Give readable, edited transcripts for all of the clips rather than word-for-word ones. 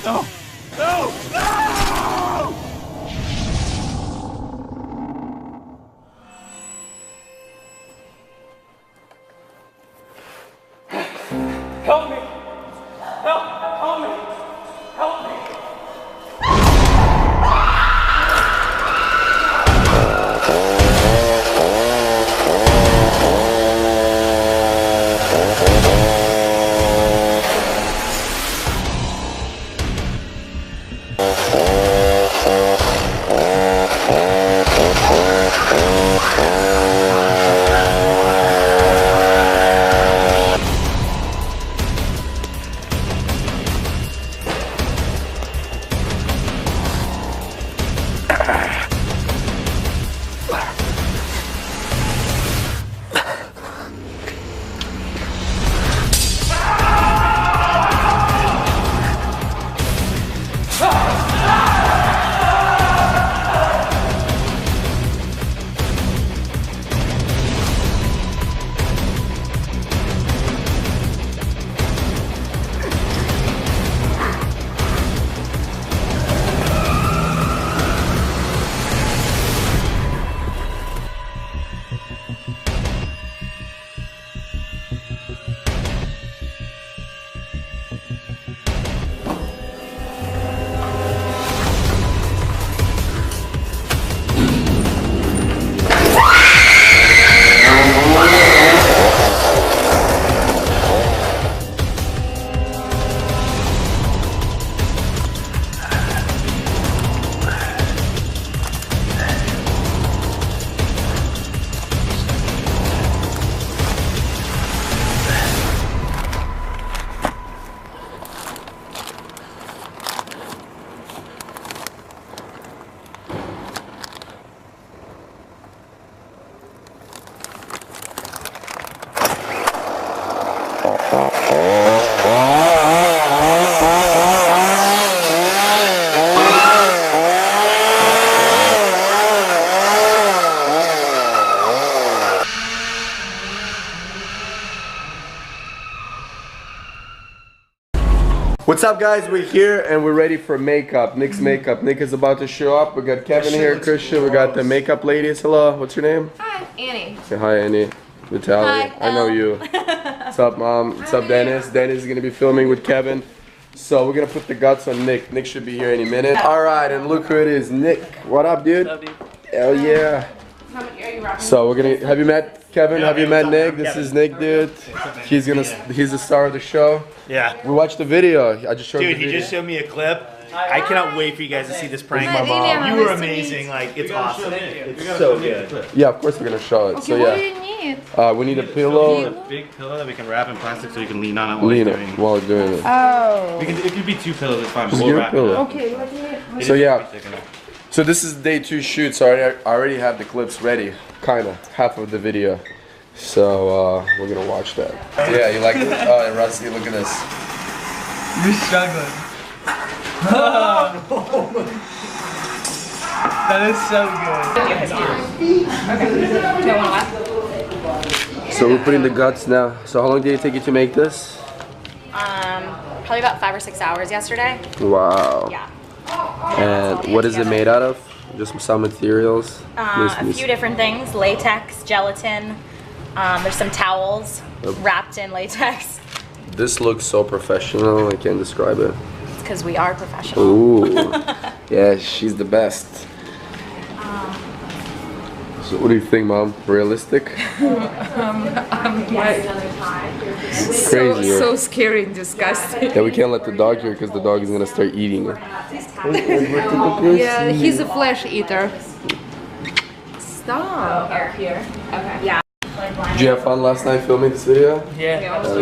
No! No! No! Help me! Help me! Help me! What's up, guys? We're here and we're ready for makeup. Nick's makeup. Nick is about to show up. We got Kevin here, Christian. We got the makeup ladies. Hello, what's your name? Hi, Annie. Say hi, Annie. Vitaly. Hi, I know you. What's up, Mom? What's up, Dennis? Dennis is gonna be filming with Kevin. So we're gonna put the guts on Nick. Nick should be here any minute. All right, and look who it is, Nick. What up, dude? What's up, dude? Hell yeah. So we're gonna. Have you met Kevin? Have you met Nick? This is Nick, dude. He's the star of the show. Yeah. We watched the video. I just showed. Dude, the video. he just showed me a clip. I cannot wait for you guys to see this prank. My mom. You were amazing. Like, it's awesome. It's so good. Yeah, of course we're gonna show it. Okay, So yeah. what do you need? We need a pillow. A big pillow that we can wrap in plastic so you can lean on it while Lean you're it doing it. while doing it. Oh. It could be 2 pillows, it's fine. Just We'll get a wrap it pillow. up. Okay, let me. So yeah. So this is day 2 shoot. So I already have the clips ready, kinda half of the video. So we're gonna watch that. Yeah, you like it? Oh, Rusty, look at this. You're struggling. That is so good. So we're putting the guts now. So how long did it take you to make this? Probably about 5 or 6 hours yesterday. Wow. Yeah. And what is it made out of? Just some materials? A few different things: latex, gelatin. There's some towels wrapped in latex. This looks so professional. I can't describe it. It's because we are professional. Ooh. Yeah, she's the best. So what do you think, Mom? Realistic? Crazy. So scary and disgusting. Yeah, we can't let the dog here because the dog is gonna start eating it. Yeah, he's a flesh eater. Stop. Here. Okay. Yeah. Did you have fun last night filming this video? Yeah. Oh,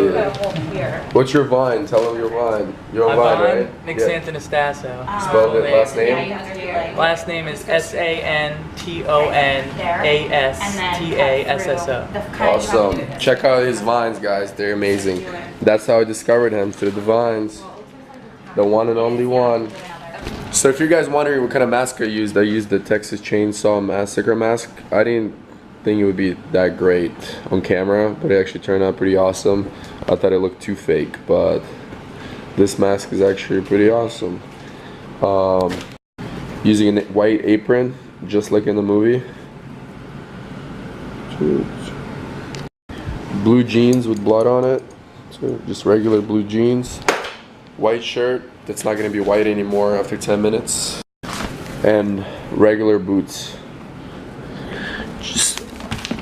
yeah. What's your Vine? Tell them your Vine. You're on Vine, right? Nick Yeah. Santanastasso. Spelled it, last name? Last name is SANTONASTASSO. Awesome. Check out his Vines, guys. They're amazing. That's how I discovered him, through the Vines. The one and only one. So if you guys wondering what kind of mask I used the Texas Chainsaw Massacre mask. I didn't think it would be that great on camera, but it actually turned out pretty awesome. I thought it looked too fake, but This mask is actually pretty awesome. Using a white apron, just like in the movie. Blue jeans with blood on it. So just regular blue jeans. White shirt that's not going to be white anymore after 10 minutes. And regular boots. Just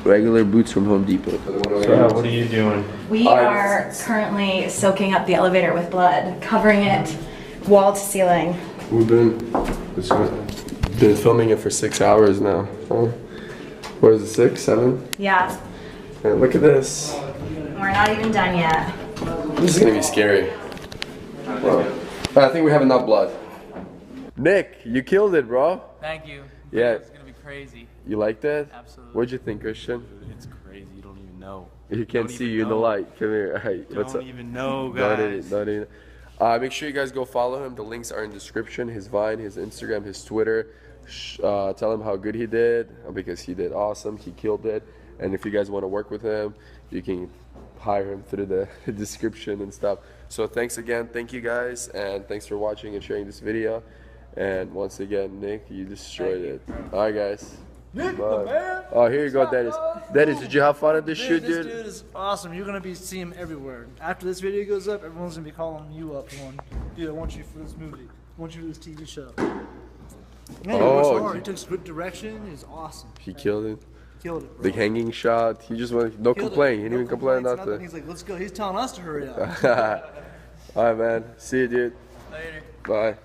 regular boots from Home Depot. Yeah, what are you doing? We are currently soaking up the elevator with blood, covering it wall to ceiling. We've been filming it for 6 hours now. Huh? What is it, 6, 7? Yeah. And look at this. We're not even done yet. This is gonna be scary. Well, I think we have enough blood. Nick, you killed it, bro. Thank you. Yeah. It's gonna be crazy. You liked it? Absolutely. What'd you think, Christian? It's crazy. You don't even know. You can't see you in the light. Come here. Hey, what's up? Don't even know, Don't guys. even. Make sure you guys go follow him. The links are in the description. His Vine, his Instagram, his Twitter. Tell him how good he did, because he did awesome. He killed it. And if you guys want to work with him, you can hire him through the description and stuff. So thanks again. Thank you guys, and thanks for watching and sharing this video. And once again, Nick, you destroyed it. All right, guys. Nick, Bye. the man. Oh, here you go, Dennis. Dennis, did you have fun at this shoot, This dude? dude is awesome. You're gonna be seeing him everywhere. After this video goes up, everyone's gonna be calling you up, going, "Dude, I want you for this movie. I want you for this TV show." Yeah, he took good direction. He's awesome. He killed it. Killed it, bro. The hanging shot. He just went, no Killed it. complaint. He didn't No even complain, complaints, nothing. He's like, "Let's go." He's telling us to hurry up. All right, man. See you, dude. Later. Bye.